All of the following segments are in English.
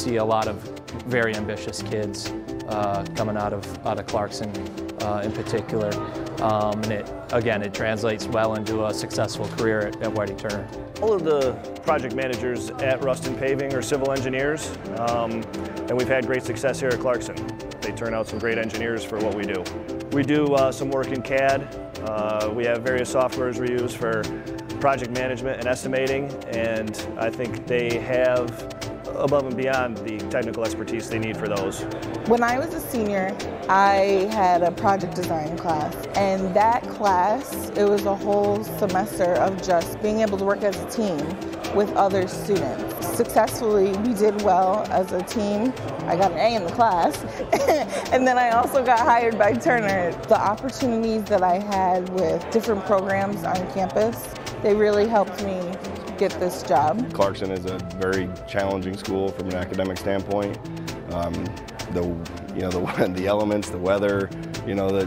see a lot of very ambitious kids coming out of Clarkson in particular. And it translates well into a successful career at Whiting Turner. All of the project managers at Ruston Paving are civil engineers, and we've had great success here at Clarkson. They turn out some great engineers for what we do. We do some work in CAD. We have various softwares we use for project management and estimating, and I think they have above and beyond the technical expertise they need for those. When I was a senior, I had a project design class, and that class, it was a whole semester of just being able to work as a team with other students. Successfully, we did well as a team. I got an A in the class, and then I also got hired by Turner. The opportunities that I had with different programs on campus, they really helped me get this job. Clarkson is a very challenging school from an academic standpoint. The elements, the weather,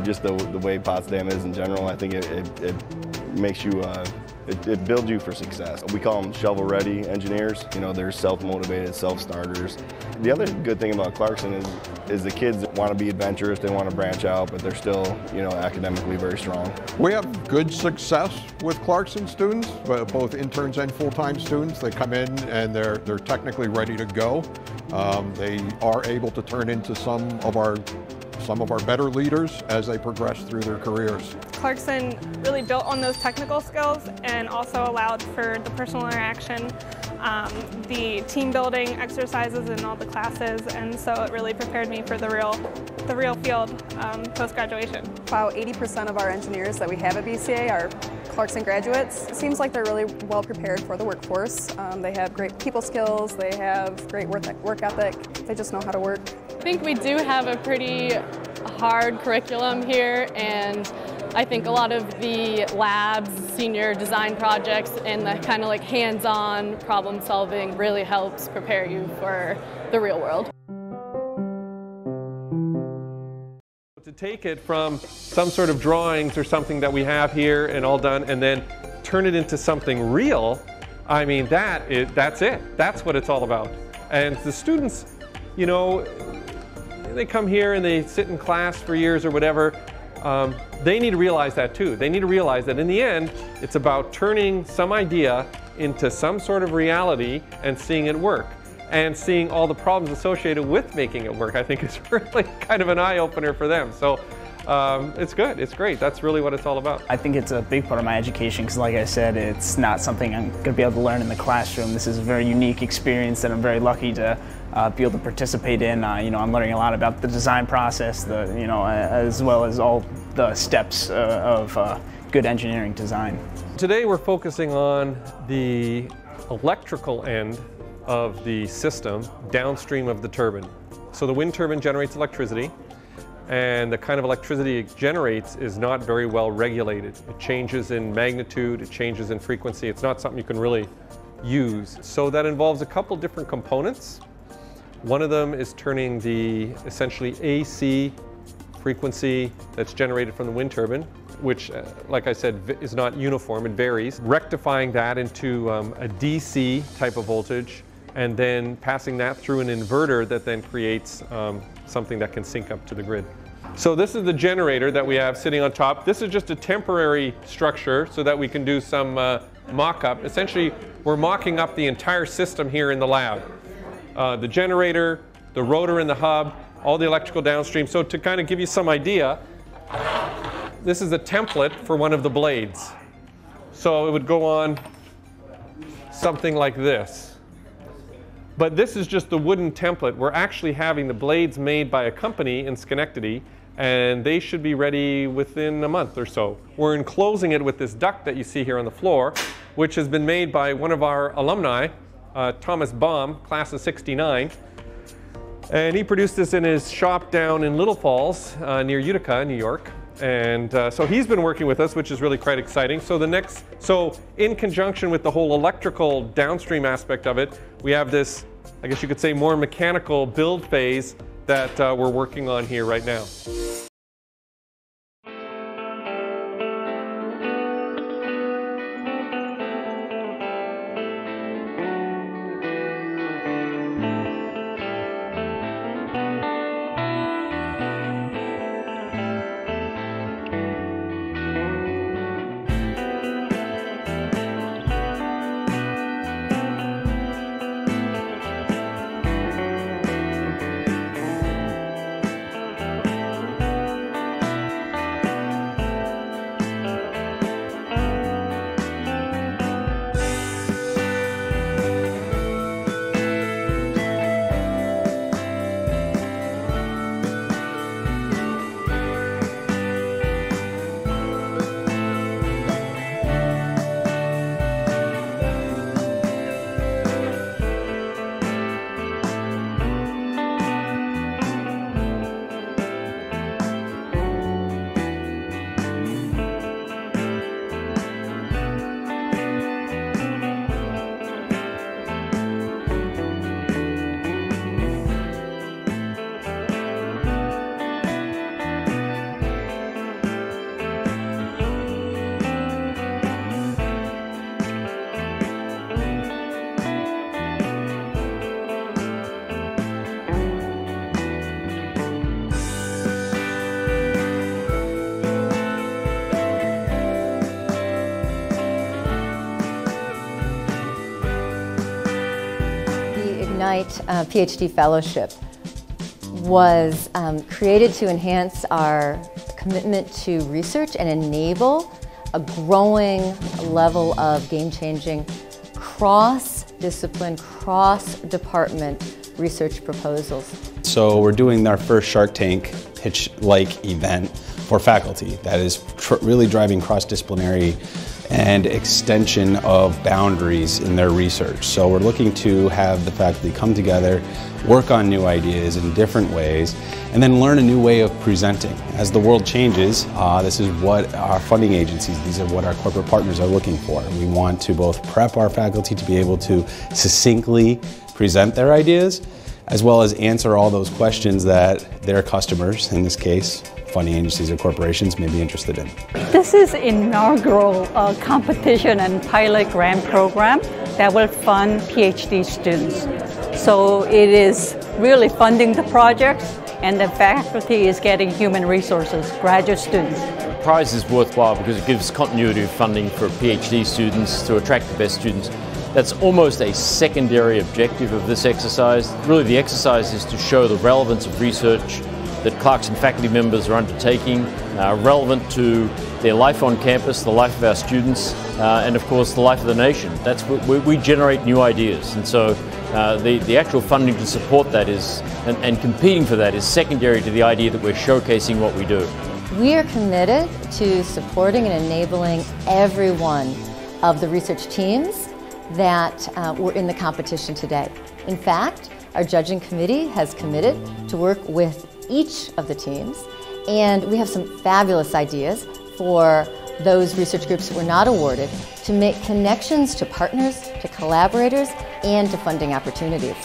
just the way Potsdam is in general. I think it makes you, it builds you for success. We call them shovel-ready engineers. They're self-motivated, self-starters. The other good thing about Clarkson is the kids want to be adventurous, they want to branch out, but they're still, academically very strong. We have good success with Clarkson students, both interns and full-time students. They come in and they're technically ready to go. They are able to turn into some of our better leaders as they progress through their careers. Clarkson really built on those technical skills and also allowed for the personal interaction, the team building exercises in all the classes, and so it really prepared me for the real field post-graduation. About 80% of our engineers that we have at BCA are Clarkson graduates. It seems like they're really well prepared for the workforce. They have great people skills, they have great work ethic, they just know how to work. I think we do have a pretty hard curriculum here, and I think a lot of the labs, senior design projects, and the kind of like hands-on problem solving really helps prepare you for the real world. To take it from some sort of drawings or something that we have here and all done, and then turn it into something real, I mean, that's it. That's what it's all about. And the students, they come here and they sit in class for years or whatever. They need to realize that too. They need to realize that in the end, it's about turning some idea into some sort of reality and seeing it work. And seeing all the problems associated with making it work, I think is really kind of an eye-opener for them. So it's good, it's great. That's really what it's all about. I think it's a big part of my education because, like I said, it's not something I'm going to be able to learn in the classroom. This is a very unique experience that I'm very lucky to be able to participate in. I'm learning a lot about the design process, as well as all the steps of good engineering design. Today we're focusing on the electrical end of the system downstream of the turbine. So the wind turbine generates electricity, and the kind of electricity it generates is not very well regulated. It changes in magnitude, it changes in frequency. It's not something you can really use. So that involves a couple different components. One of them is turning the essentially AC frequency that's generated from the wind turbine, which, like I said, is not uniform, it varies. Rectifying that into a DC type of voltage, and then passing that through an inverter that then creates something that can sync up to the grid. So this is the generator that we have sitting on top. This is just a temporary structure so that we can do some mock-up. Essentially, we're mocking up the entire system here in the lab. The generator, the rotor and the hub, all the electrical downstream. So to kind of give you some idea, this is a template for one of the blades. So it would go on something like this. But this is just the wooden template. We're actually having the blades made by a company in Schenectady, and they should be ready within a month or so. We're enclosing it with this duct that you see here on the floor, which has been made by one of our alumni, Thomas Baum, class of '69. And he produced this in his shop down in Little Falls near Utica, New York. And so he's been working with us, which is really quite exciting. So in conjunction with the whole electrical downstream aspect of it, we have this, I guess you could say, more mechanical build phase that we're working on here right now. Ignite PhD Fellowship was created to enhance our commitment to research and enable a growing level of game-changing, cross-discipline, cross-department research proposals. So we're doing our first Shark Tank pitch-like event for faculty that is really driving cross-disciplinary and extension of boundaries in their research. So we're looking to have the faculty come together, work on new ideas in different ways, and then learn a new way of presenting. As the world changes, this is what our funding agencies, these are what our corporate partners are looking for. We want to both prep our faculty to be able to succinctly present their ideas, as well as answer all those questions that their customers, in this case, funding agencies or corporations, may be interested in. This is inaugural competition and pilot grant program that will fund PhD students. So it is really funding the projects, and the faculty is getting human resources, graduate students. The prize is worthwhile because it gives continuity of funding for PhD students to attract the best students. That's almost a secondary objective of this exercise. Really, the exercise is to show the relevance of research that Clarkson faculty members are undertaking, relevant to their life on campus, the life of our students, and of course the life of the nation. That's where we generate new ideas, and so the actual funding to support that is, and competing for that is secondary to the idea that we're showcasing what we do. We are committed to supporting and enabling every one of the research teams that were in the competition today. In fact, our judging committee has committed to work with each of the teams, and we have some fabulous ideas for those research groups that were not awarded to make connections to partners, to collaborators, and to funding opportunities.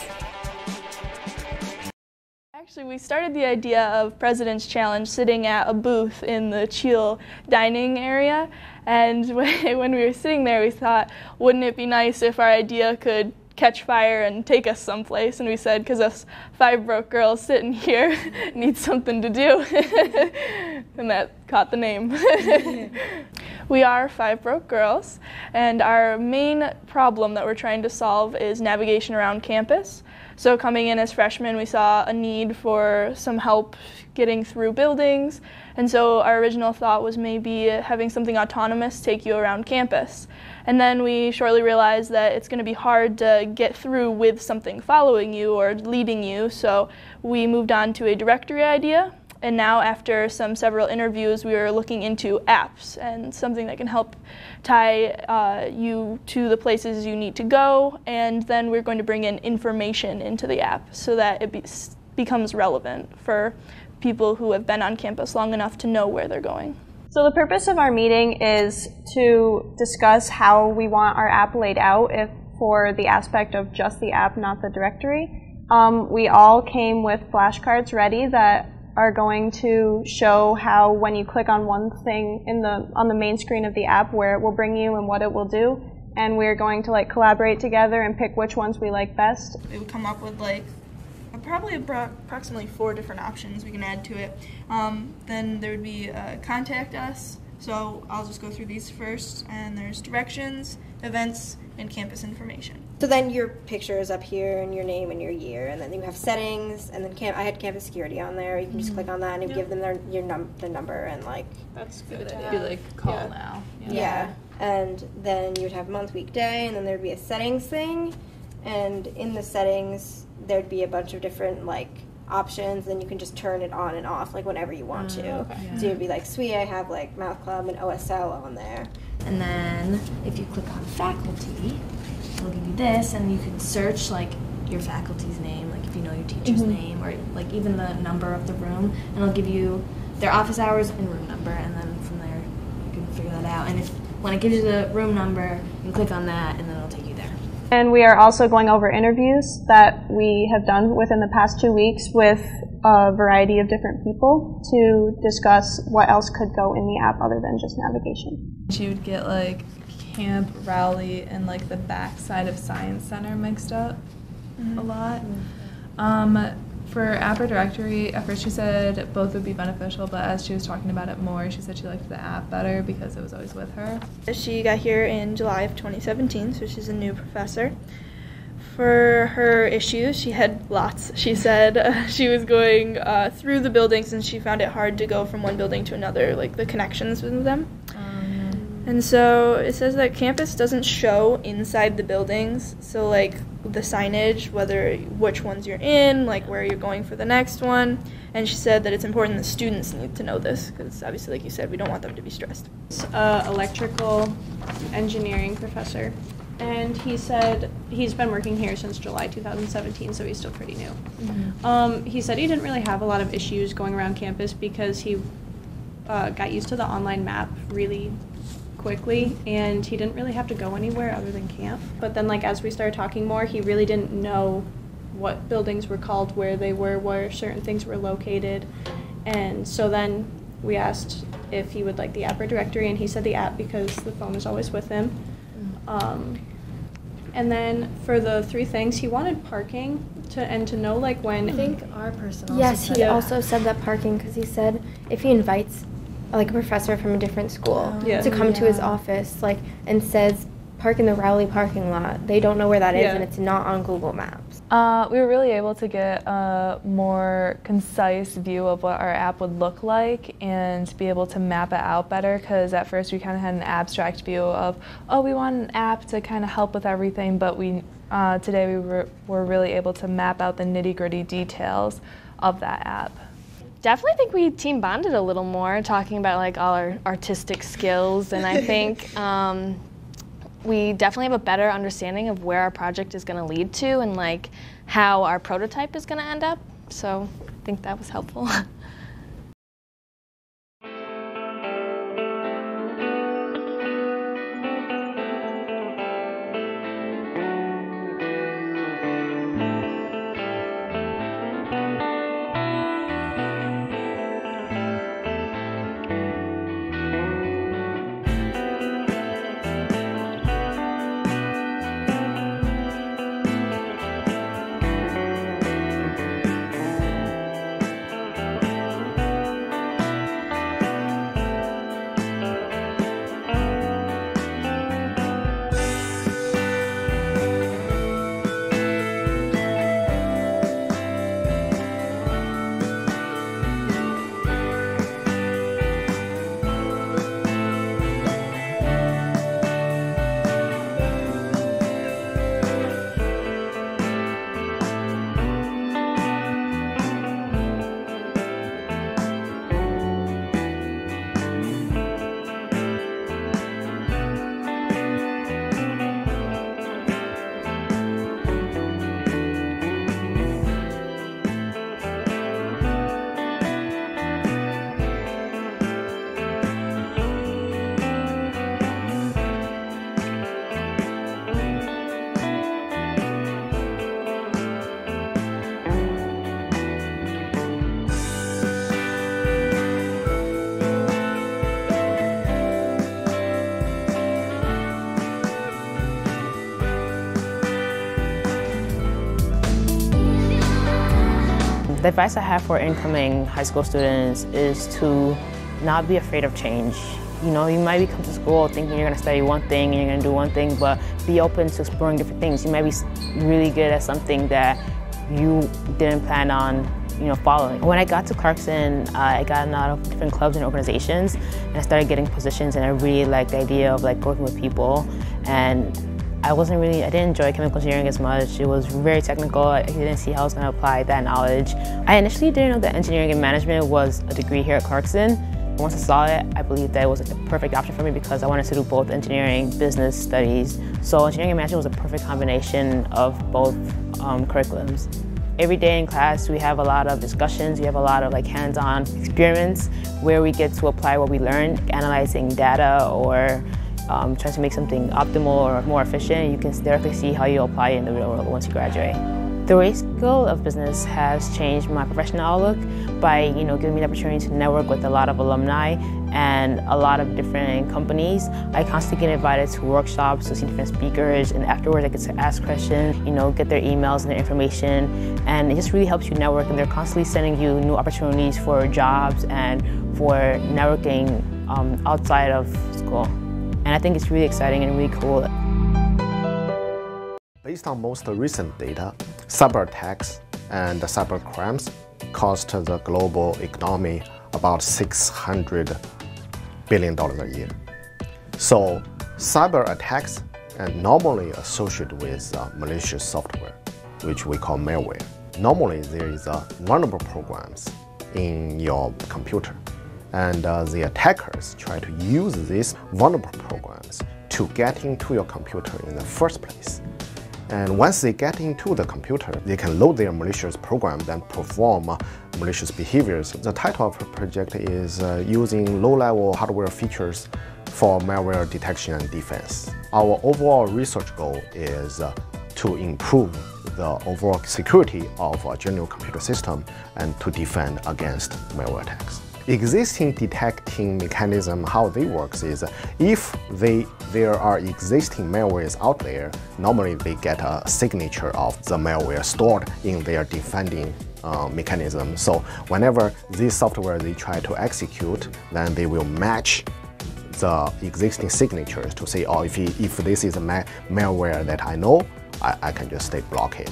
Actually, we started the idea of President's Challenge sitting at a booth in the Cheel dining area, and when we were sitting there we thought, wouldn't it be nice if our idea could catch fire and take us someplace, and we said, because us 5 broke girls sitting here need something to do, and that caught the name. We are 5 broke girls, and our main problem that we're trying to solve is navigation around campus. So coming in as freshmen, we saw a need for some help getting through buildings, and so our original thought was maybe having something autonomous take you around campus. And then we shortly realized that it's going to be hard to get through with something following you or leading you, so we moved on to a directory idea. And now, after several interviews, we are looking into apps and something that can help tie you to the places you need to go. And then we're going to bring in information into the app so that it becomes relevant for people who have been on campus long enough to know where they're going. So the purpose of our meeting is to discuss how we want our app laid out for the aspect of just the app, not the directory. We all came with flashcards ready that are going to show how when you click on one thing on the main screen of the app, where it will bring you and what it will do. And we're going to collaborate together and pick which ones we like best. We would come up with probably approximately 4 different options we can add to it. Then there would be contact us, so I'll just go through these first, and there's directions, events, and campus information. So then your picture is up here, and your name and your year, and then you have settings, and then I had campus security on there. You can just click on that and give them the number and That's good. Be call now. Yeah. And then you would have month, week, day, and then there'd be a settings thing, and in the settings there'd be a bunch of different options, and you can just turn it on and off whenever you want to. Okay. Yeah. So you'd be sweet, I have Math Club and OSL on there. And then if you click on faculty, it'll give you this, and you can search your faculty's name, if you know your teacher's name, or even the number of the room, and it'll give you their office hours and room number, and then from there you can figure that out. And when it gives you the room number, you can click on that, and then it'll take you there. And we are also going over interviews that we have done within the past 2 weeks with a variety of different people to discuss what else could go in the app other than just navigation. She would get Camp, Rowley, and the back side of Science Center mixed up a lot. For app or directory, at first she said both would be beneficial, but as she was talking about it more, she said she liked the app better because it was always with her. She got here in July of 2017, so she's a new professor. For her issues, she had lots. She said she was going through the buildings and she found it hard to go from one building to another, like the connections with them. And so it says that campus doesn't show inside the buildings, so like the signage, which ones you're in, like where you're going for the next one. And she said that it's important that students need to know this, because obviously, like you said, we don't want them to be stressed. Electrical engineering professor, and he said he's been working here since July 2017, so he's still pretty new. He said he didn't really have a lot of issues going around campus because he got used to the online map really quickly, and he didn't really have to go anywhere other than camp. But then, like, as we started talking more, he really didn't know what buildings were called, where they were, where certain things were located. And so then we asked if he would like the app or directory, and he said the app because the phone is always with him. And then for the 3 things, he wanted parking to know, like, when. I think our person Yes, he also said that parking, because he said if he invites like a professor from a different school to come to his office, like, and says park in the Rowley parking lot, they don't know where that is, and it's not on Google Maps. We were really able to get a more concise view of what our app would look like and be able to map it out better, because at first we kind of had an abstract view of, oh, we want an app to kind of help with everything, but today we were really able to map out the nitty-gritty details of that app. Definitely think we team bonded a little more, talking about like all our artistic skills, and I think we definitely have a better understanding of where our project is going to lead to and like how our prototype is going to end up. So I think that was helpful. The advice I have for incoming high school students is to not be afraid of change. You know, you might come to school thinking you're going to study one thing and you're going to do one thing, but be open to exploring different things. You might be really good at something that you didn't plan on, following. When I got to Clarkson, I got in a lot of different clubs and organizations, and I started getting positions, and I really liked the idea of like working with people. And I didn't enjoy chemical engineering as much. It was very technical. I didn't see how I was going to apply that knowledge. I initially didn't know that engineering and management was a degree here at Clarkson. Once I saw it, I believed that it was a perfect option for me because I wanted to do both engineering, business studies. So engineering and management was a perfect combination of both curriculums. Every day in class, we have a lot of discussions. We have a lot of like hands-on experiments where we get to apply what we learned, analyzing data or trying to make something optimal or more efficient. You can directly see how you apply it in the real world once you graduate. The race school of business has changed my professional outlook by giving me the opportunity to network with a lot of alumni and a lot of different companies. I constantly get invited to workshops to see different speakers, and afterwards I get to ask questions, get their emails and their information, and it just really helps you network, and they're constantly sending you new opportunities for jobs and for networking outside of school. And I think it's really exciting and really cool. Based on most recent data, cyber attacks and cyber crimes cost the global economy about $600 billion a year. So cyber attacks are normally associated with malicious software, which we call malware. Normally there is vulnerable programs in your computer, and the attackers try to use these vulnerable programs to get into your computer in the first place. And once they get into the computer, they can load their malicious program and perform malicious behaviors. The title of the project is using low-level hardware features for malware detection and defense. Our overall research goal is to improve the overall security of a general computer system and to defend against malware attacks. Existing detecting mechanism, how they work is if there are existing malwares out there, normally they get a signature of the malware stored in their defending mechanism. So whenever this software they try to execute, then they will match the existing signatures to say, oh, if this is a malware that I know, I can just block it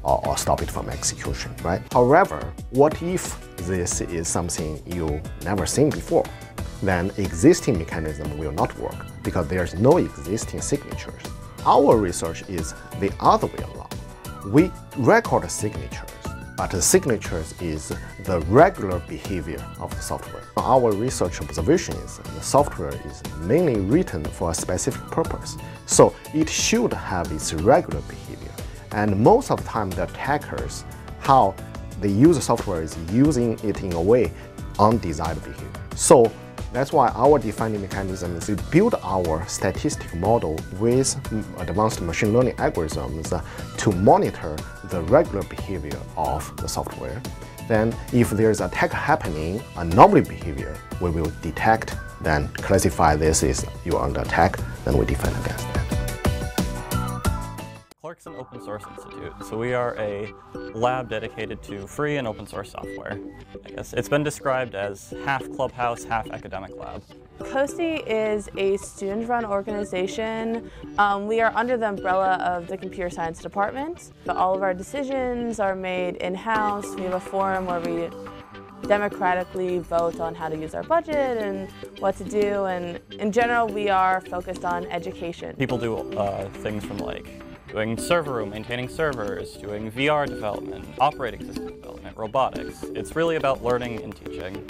or stop it from execution, right? However, what if this is something you never seen before? Then existing mechanism will not work because there's no existing signatures. Our research is the other way around. We record signatures, but the signatures is the regular behavior of the software. Our research observation is the software is mainly written for a specific purpose, so it should have its regular behavior. And most of the time, the attackers, how they use the software is using it in a way undesired behavior. So that's why our defining mechanism is to build our statistical model with advanced machine learning algorithms to monitor the regular behavior of the software. Then if there's an attack happening, anomaly behavior, we will detect, then classify this as you're under attack, then we defend against that. Clarkson Open Source Institute. So we are a lab dedicated to free and open source software. I guess it's been described as half clubhouse, half academic lab. COSI is a student-run organization. We are under the umbrella of the computer science department. But all of our decisions are made in-house. We have a forum where we democratically vote on how to use our budget and what to do. And in general, we are focused on education. People do things from like doing server room, maintaining servers, doing VR development, operating system development, robotics. It's really about learning and teaching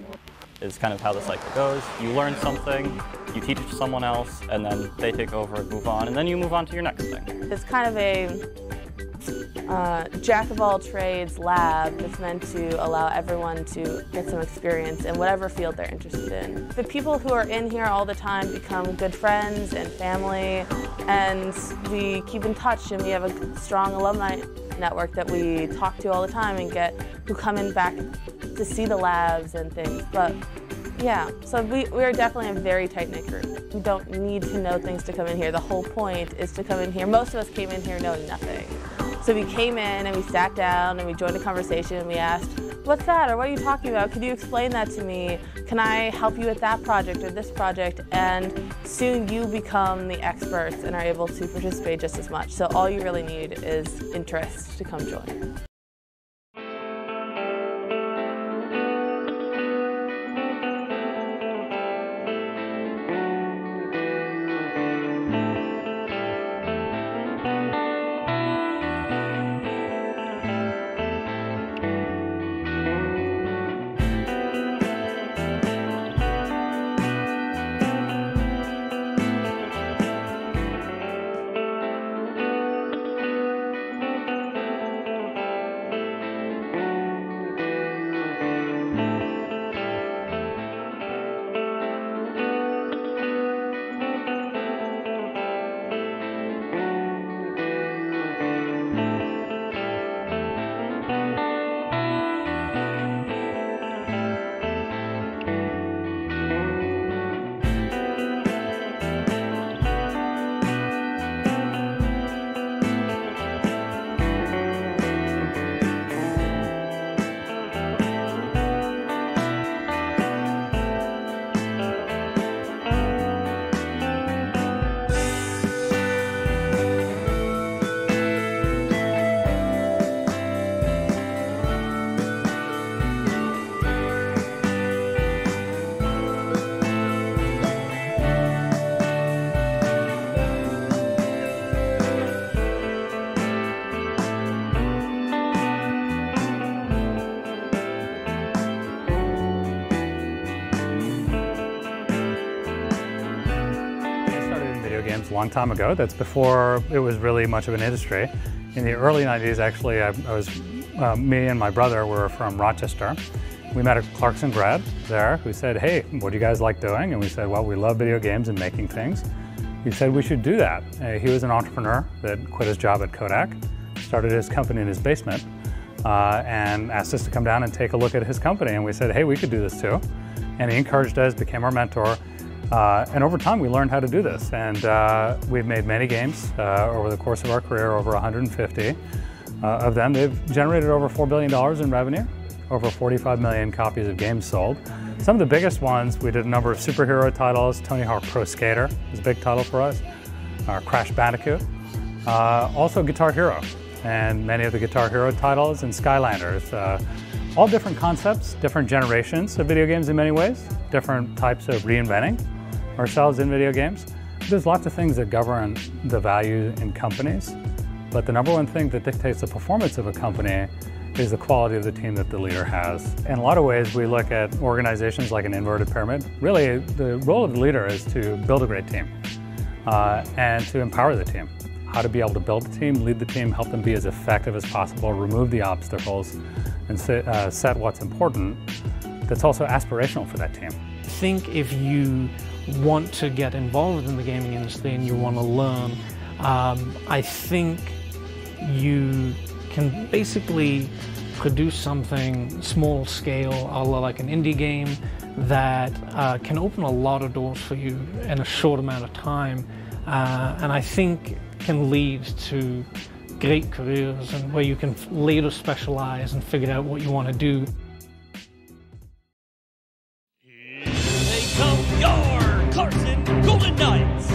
is kind of how the cycle goes. You learn something, you teach it to someone else, and then they take over and move on, and then you move on to your next thing. It's kind of a jack-of-all-trades lab that's meant to allow everyone to get some experience in whatever field they're interested in. The people who are in here all the time become good friends and family, and we keep in touch, and we have a strong alumni network that we talk to all the time and get who come in back to see the labs and things. But yeah, so we are definitely a very tight-knit group. We don't need to know things to come in here. The whole point is to come in here. Most of us came in here knowing nothing. So we came in and we sat down and we joined a conversation and we asked, what's that, or what are you talking about? Could you explain that to me? Can I help you with that project or this project? And soon you become the experts and are able to participate just as much. So all you really need is interest to come join. a long time ago. That's before it was really much of an industry. In the early 90s, actually, me and my brother were from Rochester. We met a Clarkson grad there who said, hey, what do you guys like doing? And we said, well, we love video games and making things. He said we should do that. He was an entrepreneur that quit his job at Kodak, started his company in his basement, and asked us to come down and take a look at his company. And we said, hey, we could do this too. And he encouraged us, became our mentor. And over time, we learned how to do this. And we've made many games over the course of our career, over 150 of them. They've generated over $4 billion in revenue, over 45 million copies of games sold. Some of the biggest ones, we did a number of superhero titles. Tony Hawk Pro Skater is a big title for us. Crash Bandicoot. Also Guitar Hero, and many of the Guitar Hero titles, and Skylanders. All different concepts, different generations of video games in many ways, different types of reinventing ourselves in video games. There's lots of things that govern the value in companies, but the number one thing that dictates the performance of a company is the quality of the team that the leader has. In a lot of ways, we look at organizations like an inverted pyramid. Really, the role of the leader is to build a great team and to empower the team. How to be able to build a team, lead the team, help them be as effective as possible, remove the obstacles, and set what's important that's also aspirational for that team. I think if you want to get involved in the gaming industry and you want to learn, I think you can basically produce something small scale, like an indie game, that can open a lot of doors for you in a short amount of time, and I think can lead to great careers and where you can later specialize and figure out what you want to do. Here they come, your Clarkson Golden Knights.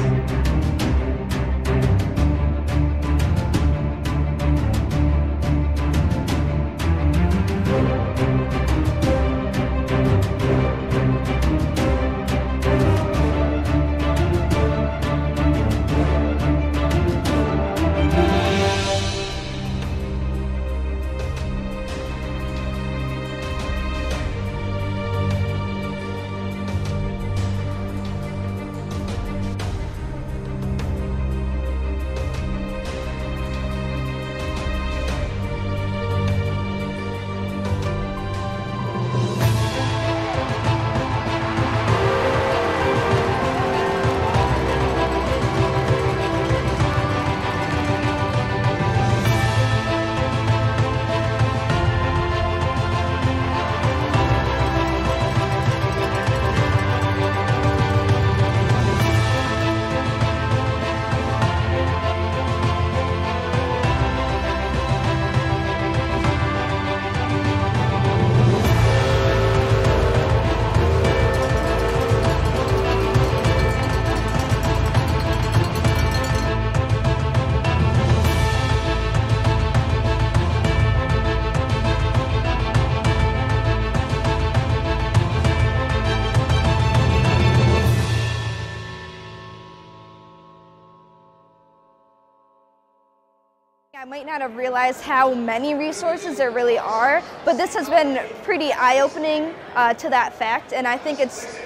I might not have realized how many resources there really are, but this has been pretty eye-opening to that fact, and I think it's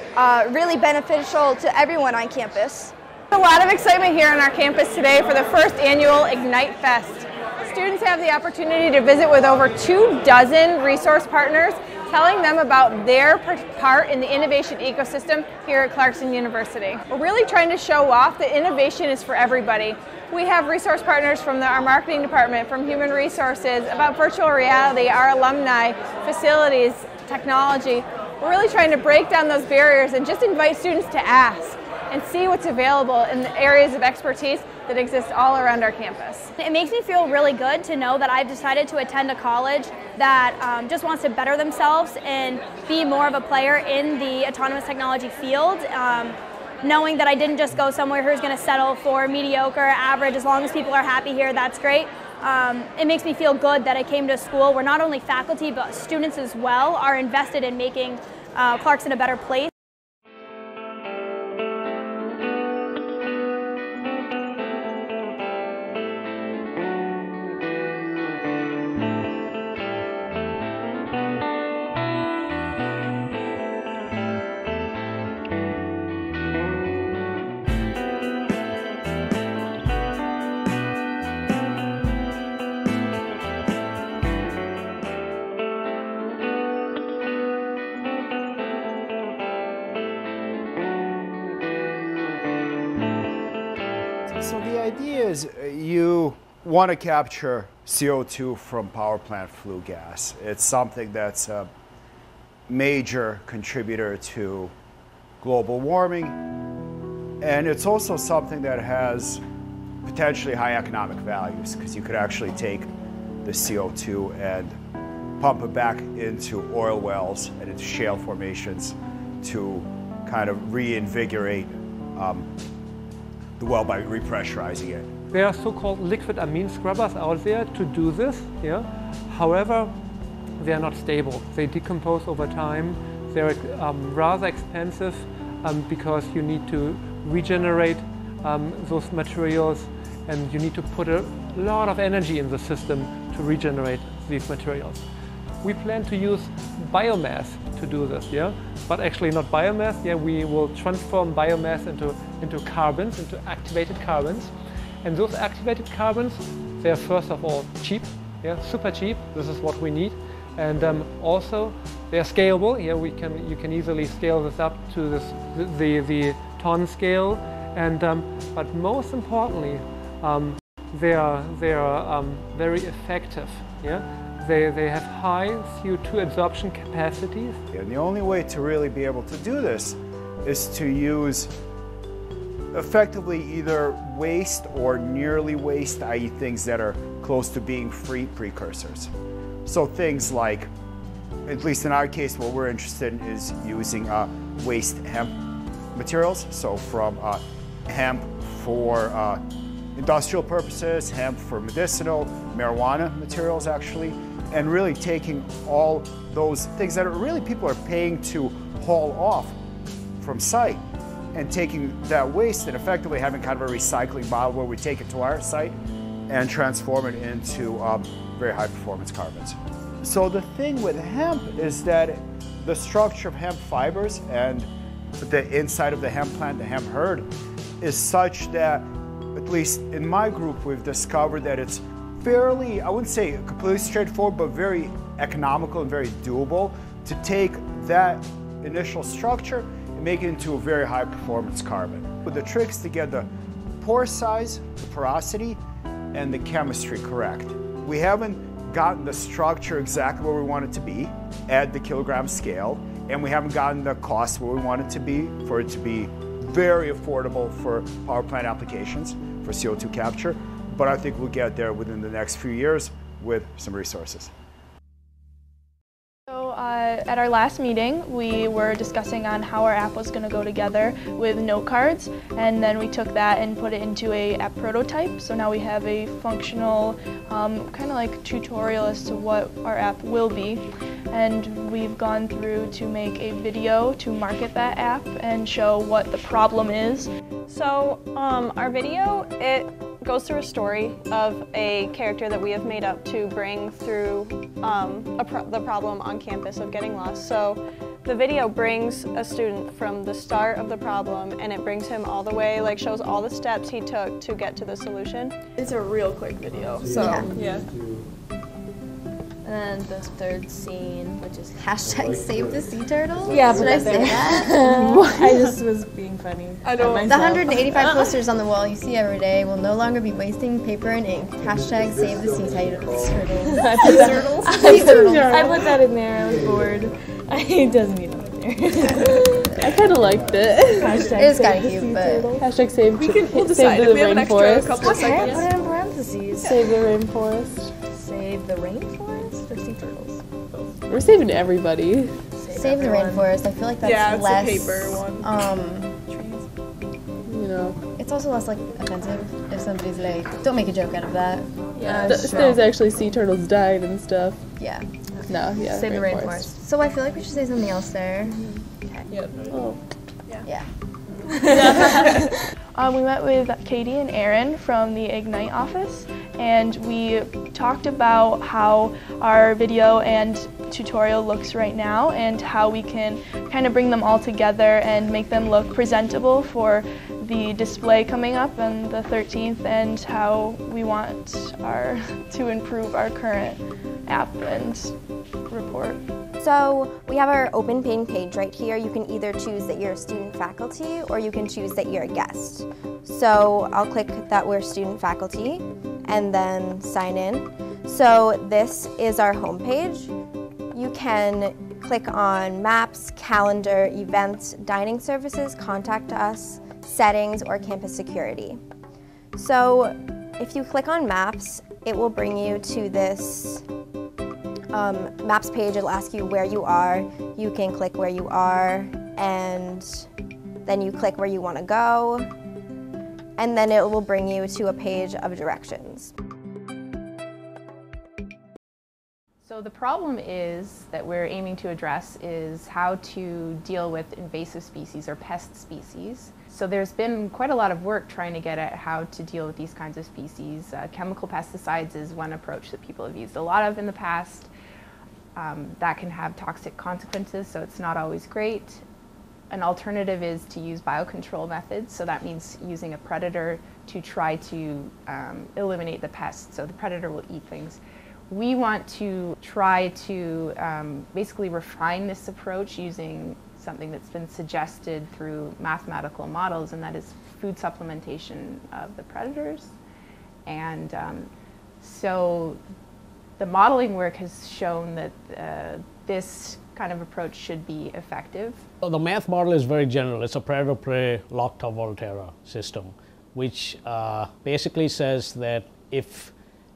really beneficial to everyone on campus. A lot of excitement here on our campus today for the first annual Ignite Fest. Students have the opportunity to visit with over 24 resource partners, telling them about their part in the innovation ecosystem here at Clarkson University. We're really trying to show off that innovation is for everybody. We have resource partners from our marketing department, from human resources, about virtual reality, our alumni, facilities, technology. We're really trying to break down those barriers and just invite students to ask and see what's available in the areas of expertise that exist all around our campus. It makes me feel really good to know that I've decided to attend a college that just wants to better themselves and be more of a player in the autonomous technology field. Knowing that I didn't just go somewhere who's going to settle for mediocre, average, as long as people are happy here, that's great. It makes me feel good that I came to a school where not only faculty but students as well are invested in making Clarkson a better place. So the idea is you want to capture CO2 from power plant flue gas. It's something that's a major contributor to global warming, and it's also something that has potentially high economic values, because you could actually take the CO2 and pump it back into oil wells and into shale formations to kind of reinvigorate the well by repressurizing it. There are so-called liquid amine scrubbers out there to do this. Yeah? However, they are not stable. They decompose over time. They're rather expensive because you need to regenerate those materials, and you need to put a lot of energy in the system to regenerate these materials. We plan to use biomass to do this, yeah? But actually not biomass, yeah, we will transform biomass into carbons, into activated carbons. And those activated carbons, they are first of all cheap, yeah, super cheap. This is what we need. And also, they are scalable. Yeah, you can easily scale this up to the ton scale. And but most importantly, they are very effective. Yeah, they have high CO2 absorption capacities. And the only way to really be able to do this is to use effectively either waste or nearly waste, i.e. things that are close to being free precursors. So things like, at least in our case, what we're interested in is using waste hemp materials. So from hemp for industrial purposes, hemp for medicinal, marijuana materials actually, and really taking all those things that are really people are paying to haul off from site, and taking that waste and effectively having kind of a recycling model where we take it to our site and transform it into very high performance carbons. So the thing with hemp is that the structure of hemp fibers and the inside of the hemp plant, the hemp herd, is such that, at least in my group, we've discovered that it's fairly, I wouldn't say completely straightforward, but very economical and very doable to take that initial structure and make it into a very high performance carbon. But the trick is to get the pore size, the porosity, and the chemistry correct. We haven't gotten the structure exactly where we want it to be at the kilogram scale, and we haven't gotten the cost where we want it to be for it to be very affordable for power plant applications for CO2 capture. But I think we'll get there within the next few years with some resources. So at our last meeting, we were discussing on how our app was going to go together with note cards, and then we took that and put it into a app prototype. So now we have a functional kind of like tutorial as to what our app will be, and we've gone through to make a video to market that app and show what the problem is. So our video, it goes through a story of a character that we have made up to bring through the problem on campus of getting lost. So the video brings a student from the start of the problem, and it brings him all the way, like shows all the steps he took to get to the solution. It's a real quick video, so yeah. And the third scene, which is hashtag save the sea turtles. Yeah, should I say that? I just was being funny. I don't. The 185 posters on the wall you see every day will no longer be wasting paper and ink. Hashtag save the sea turtles. Sea turtles. I put that in there. I was bored. It doesn't need it there. I kind of liked it. Hashtag it is kind of cute, but hashtag save. We'll decide if we have an extra couple of seconds. Put it in parentheses. Save the rainforest. Save the rainforest or sea turtles? We're saving everybody. Save the rainforest. I feel like that's less. It's a paper one. You know. It's also less like offensive if somebody's like, don't make a joke out of that. Yeah. There's actually sea turtles died and stuff. Yeah. No. Yeah. Save the rainforest. So I feel like we should say something else there. Okay. Yep. Oh. Yeah. We met with Katie and Aaron from the Ignite office, and we talked about how our video and tutorial looks right now and how we can kind of bring them all together and make them look presentable for the display coming up on the 13th, and how we want to improve our current app and report. So we have our open pin page right here. You can either choose that you're a student faculty or you can choose that you're a guest. So I'll click that we're student faculty and then sign in. So this is our homepage. You can click on maps, calendar, events, dining services, contact us, settings, or campus security. So if you click on maps, it will bring you to this maps page. It'll ask you where you are. You can click where you are, and then you click where you want to go, and then it will bring you to a page of directions. So the problem is that we're aiming to address is how to deal with invasive species or pest species. So there's been quite a lot of work trying to get at how to deal with these kinds of species. Chemical pesticides is one approach that people have used a lot of in the past. That can have toxic consequences, so it's not always great. An alternative is to use biocontrol methods, so that means using a predator to try to eliminate the pests, so the predator will eat things. We want to try to basically refine this approach using something that's been suggested through mathematical models, and that is food supplementation of the predators. And so the modeling work has shown that this kind of approach should be effective. So the math model is very general. It's a predator-prey Locked-Volterra system, which basically says that if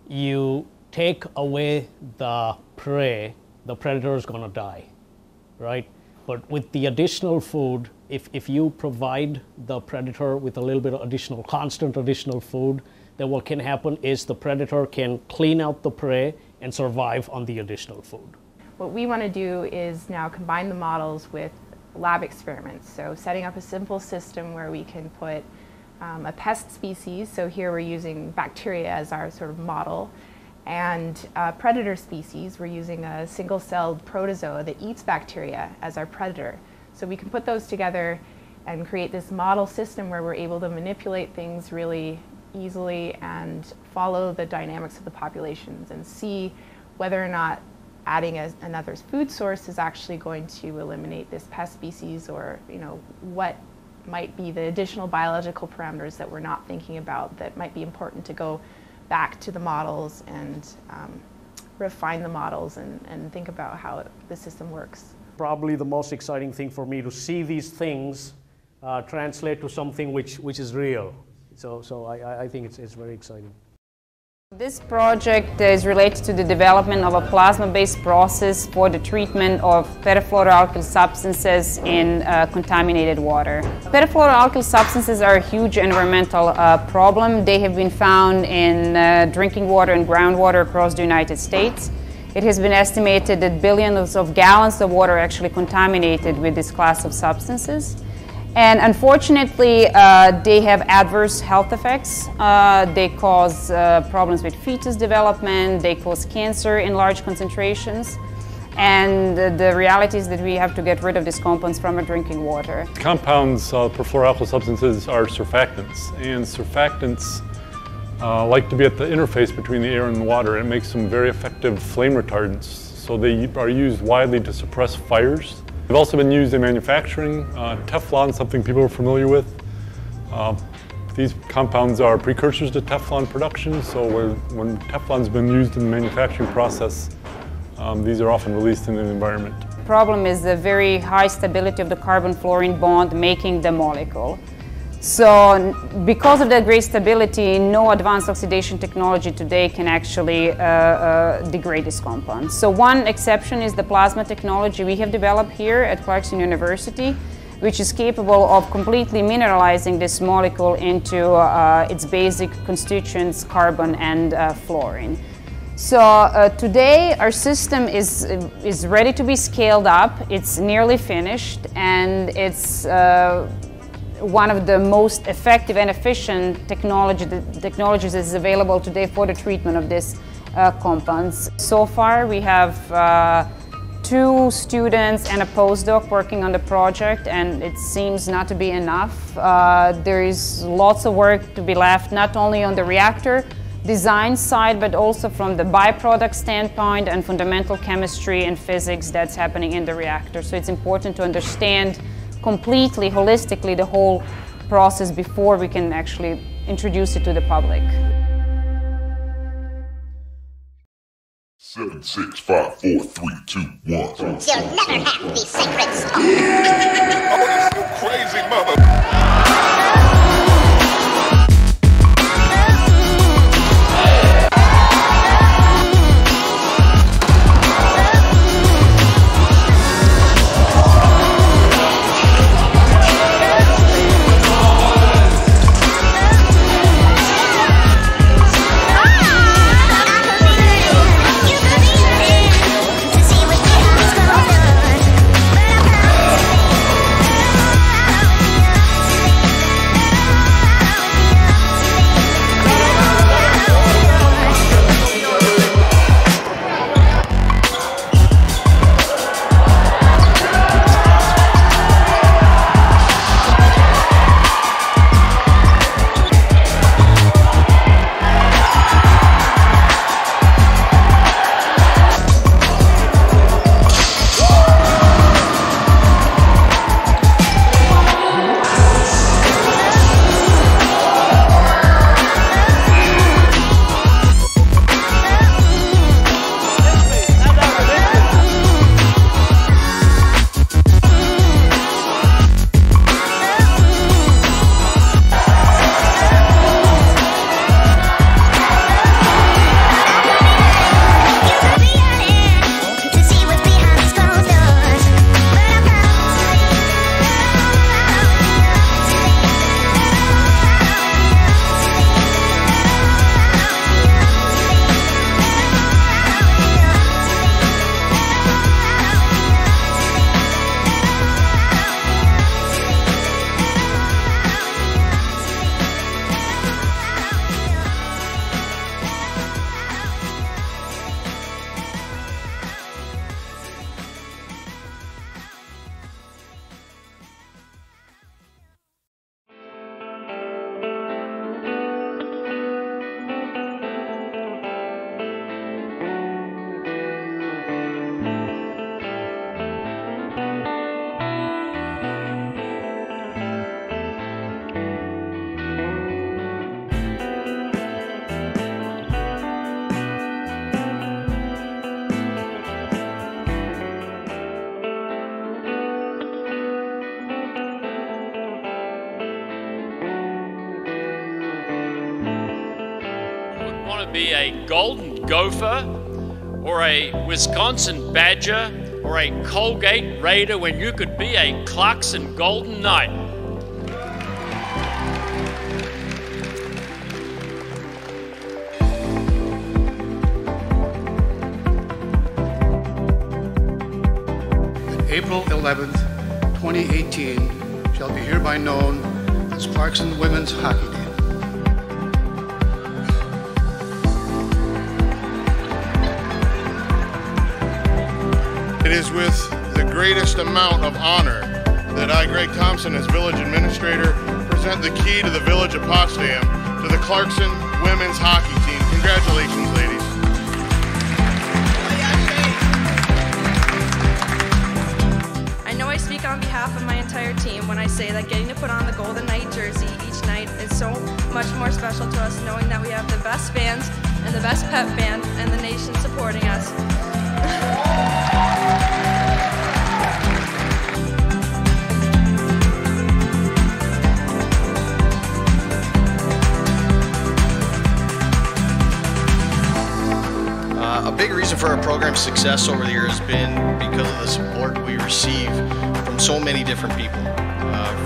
you take away the prey, the predator is going to die, right? But with the additional food, if you provide the predator with a little bit of additional, constant additional food, then what can happen is the predator can clean out the prey and survive on the additional food. What we want to do is now combine the models with lab experiments. So setting up a simple system where we can put a pest species, so here we're using bacteria as our sort of model, and predator species, we're using a single-celled protozoa that eats bacteria as our predator. So we can put those together and create this model system where we're able to manipulate things really easily and follow the dynamics of the populations and see whether or not adding another food source is actually going to eliminate this pest species, or what might be the additional biological parameters that we're not thinking about that might be important to go back to the models and refine the models and think about how the system works. Probably the most exciting thing for me to see these things translate to something which is real. So I think it's very exciting. This project is related to the development of a plasma-based process for the treatment of perfluoroalkyl substances in contaminated water. Perfluoroalkyl substances are a huge environmental problem. They have been found in drinking water and groundwater across the United States. It has been estimated that billions of gallons of water are actually contaminated with this class of substances. And unfortunately, they have adverse health effects. They cause problems with fetus development. They cause cancer in large concentrations. And the reality is that we have to get rid of these compounds from our drinking water. Compounds, perfluoroalkyl substances, are surfactants. And surfactants like to be at the interface between the air and the water. It makes them very effective flame retardants. So they are used widely to suppress fires. They've also been used in manufacturing. Teflon, something people are familiar with. These compounds are precursors to Teflon production, so when Teflon's been used in the manufacturing process, these are often released into the environment. The problem is the very high stability of the carbon-fluorine bond making the molecule. So because of that great stability, no advanced oxidation technology today can actually degrade this compound. So one exception is the plasma technology we have developed here at Clarkson University, which is capable of completely mineralizing this molecule into its basic constituents, carbon and fluorine. So today our system is ready to be scaled up. It's nearly finished, and it's one of the most effective and efficient technologies that is available today for the treatment of these compounds. So far we have 2 students and a postdoc working on the project, and it seems not to be enough. There is lots of work to be left, not only on the reactor design side, but also from the byproduct standpoint and fundamental chemistry and physics that's happening in the reactor. So it's important to understand completely, holistically, the whole process before we can actually introduce it to the public. 7, 6, 5, 4, 3, 2, 1. You'll never have the sacred stone. Oh, this crazy mother. Want to be a Golden Gopher or a Wisconsin Badger or a Colgate Raider when you could be a Clarkson Golden Knight? April 11th, 2018 shall be hereby known as Clarkson Women's Hockey Day. It is with the greatest amount of honor that I, Greg Thompson, as village administrator, present the key to the village of Potsdam to the Clarkson women's hockey team. Congratulations, ladies. I know I speak on behalf of my entire team when I say that getting to put on the Golden Knight jersey each night is so much more special to us, knowing that we have the best fans and the best pep band and the nation supporting us. A big reason for our program's success over the years has been because of the support we receive from so many different people,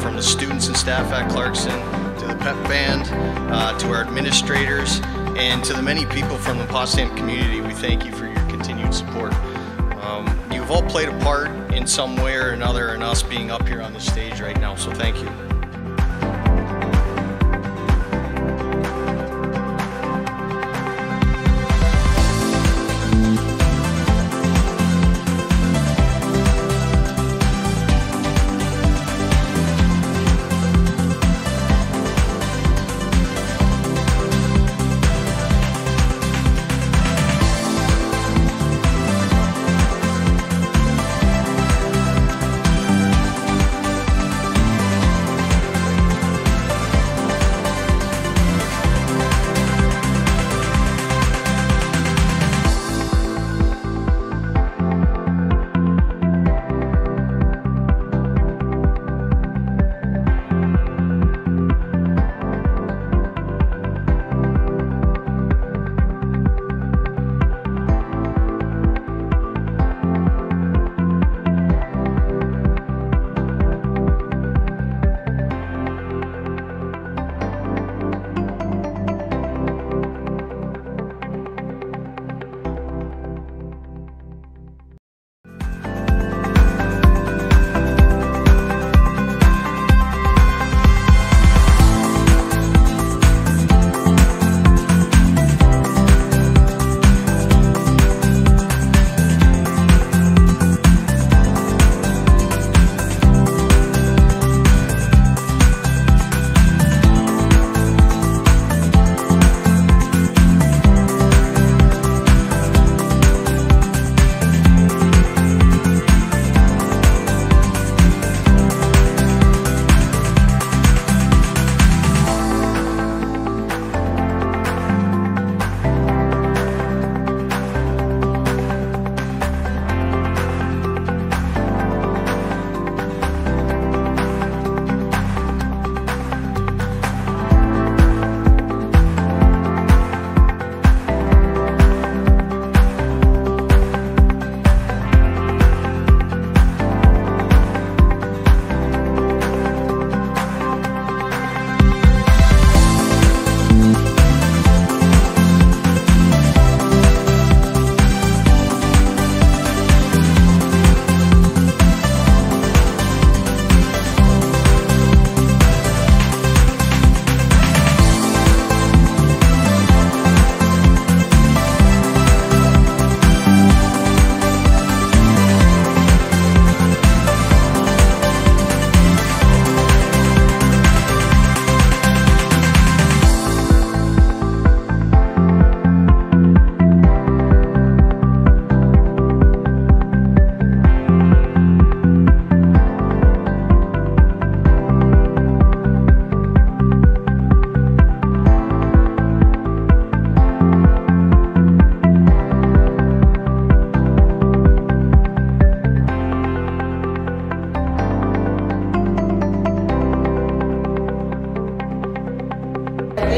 from the students and staff at Clarkson, to the pep band, to our administrators, and to the many people from the Potsdam community. We thank you for your continued support. You've all played a part in some way or another in us being up here on the stage right now, so thank you.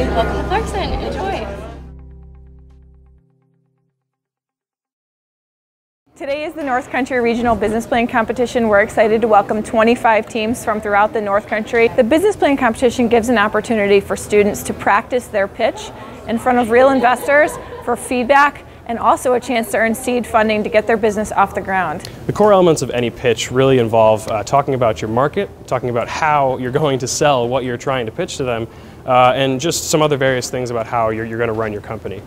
everybody. Welcome to Clarkson. Enjoy. Today is the North Country Regional Business Plan Competition. We're excited to welcome 25 teams from throughout the North Country. The Business Plan Competition gives an opportunity for students to practice their pitch in front of real investors for feedback, and also a chance to earn seed funding to get their business off the ground. The core elements of any pitch really involve talking about your market, talking about how you're going to sell what you're trying to pitch to them, and just some other various things about how you're going to run your company.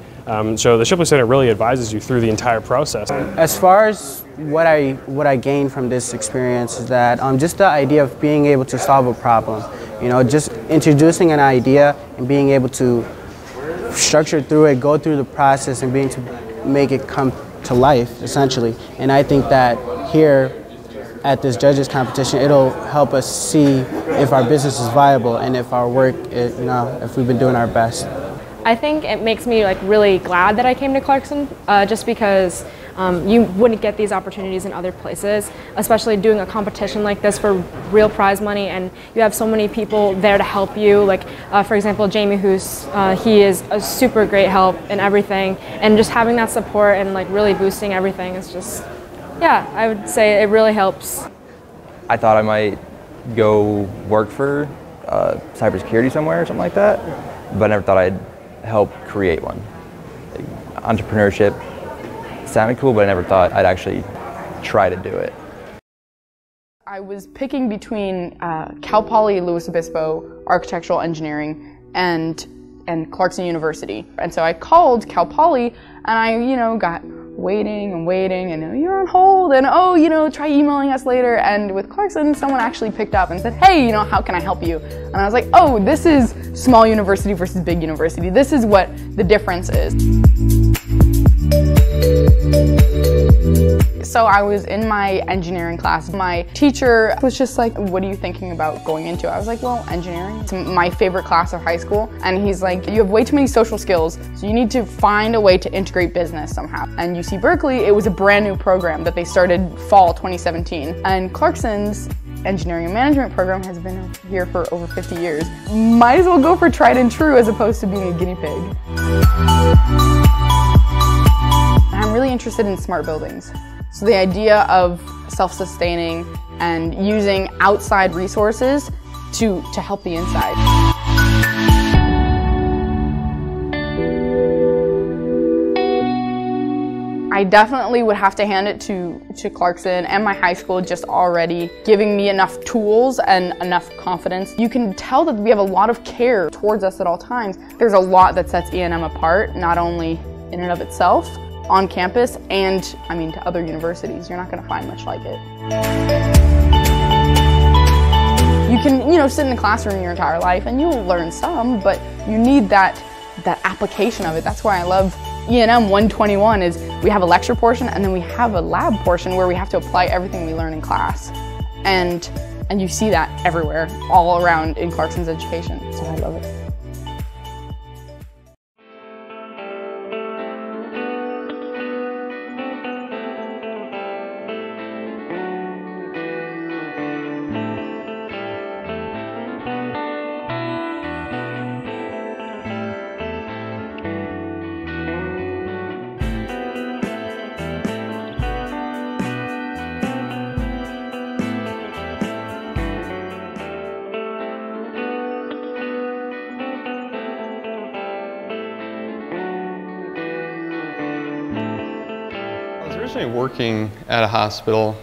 So the Shipley Center really advises you through the entire process. As far as what I gained from this experience is that just the idea of being able to solve a problem, you know, just introducing an idea and being able to structure through it, go through the process, and being to make it come to life, essentially. And I think that here at this judges competition, it'll help us see if our business is viable and if our work, if we've been doing our best. I think it makes me really glad that I came to Clarkson, just because you wouldn't get these opportunities in other places, especially doing a competition like this for real prize money, and you have so many people there to help you. For example, Jamie, he is a super great help in everything, and just having that support and really boosting everything is just, yeah, I would say it really helps. I thought I might go work for cybersecurity somewhere or something like that, but I never thought I'd help create one. Entrepreneurship sounded cool, but I never thought I'd actually try to do it. I was picking between Cal Poly Luis Obispo Architectural Engineering and Clarkson University. And so I called Cal Poly, and I, got waiting and waiting, and you're on hold, and try emailing us later. And with Clarkson, someone actually picked up and said, hey, how can I help you? And I was like, oh, this is small university versus big university. This is what the difference is. So I was in my engineering class. My teacher was just like, what are you thinking about going into? I was like, well, engineering. It's my favorite class of high school. And he's like, you have way too many social skills, so you need to find a way to integrate business somehow. And UC Berkeley, it was a brand new program that they started fall 2017. And Clarkson's engineering and management program has been here for over 50 years. Might as well go for tried and true as opposed to being a guinea pig. I'm really interested in smart buildings. So the idea of self-sustaining and using outside resources to help the inside. I definitely would have to hand it to Clarkson and my high school just already giving me enough tools and enough confidence. You can tell that we have a lot of care towards us at all times. There's a lot that sets E&M apart, not only in and of itself, on campus, and to other universities. You're not going to find much like it. You can, sit in a classroom your entire life and you'll learn some, but you need that application of it. That's why I love E&M 121 is we have a lecture portion and then we have a lab portion where we have to apply everything we learn in class. And you see that everywhere, all around in Clarkson's education, so I love it. Working at a hospital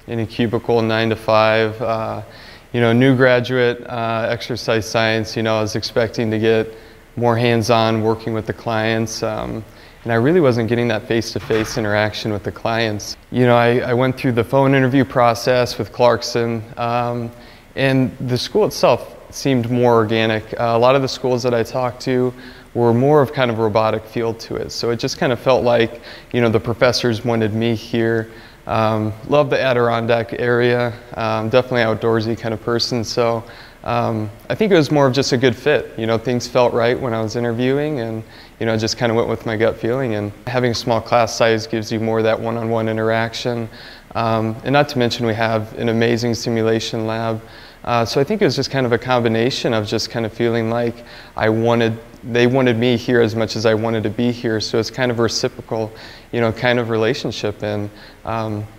in a cubicle 9 to 5, new graduate, exercise science, I was expecting to get more hands-on working with the clients, and I really wasn't getting that face-to-face interaction with the clients. I went through the phone interview process with Clarkson, and the school itself seemed more organic. A lot of the schools that I talked to were more of kind of robotic feel to it. So it just kind of felt like, the professors wanted me here. Love the Adirondack area, definitely outdoorsy kind of person. So I think it was more of just a good fit. Things felt right when I was interviewing, and just kind of went with my gut feeling. And having a small class size gives you more of that one-on-one interaction. And not to mention we have an amazing simulation lab. So I think it was just kind of a combination of just kind of feeling like they wanted me here as much as I wanted to be here. So it's kind of a reciprocal, kind of relationship. And,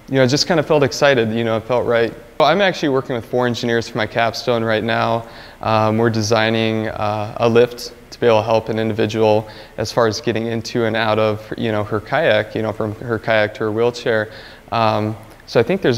just kind of felt excited, it felt right. I'm actually working with 4 engineers for my capstone right now. We're designing a lift to be able to help an individual as far as getting into and out of, her kayak, from her kayak to her wheelchair. So I think there's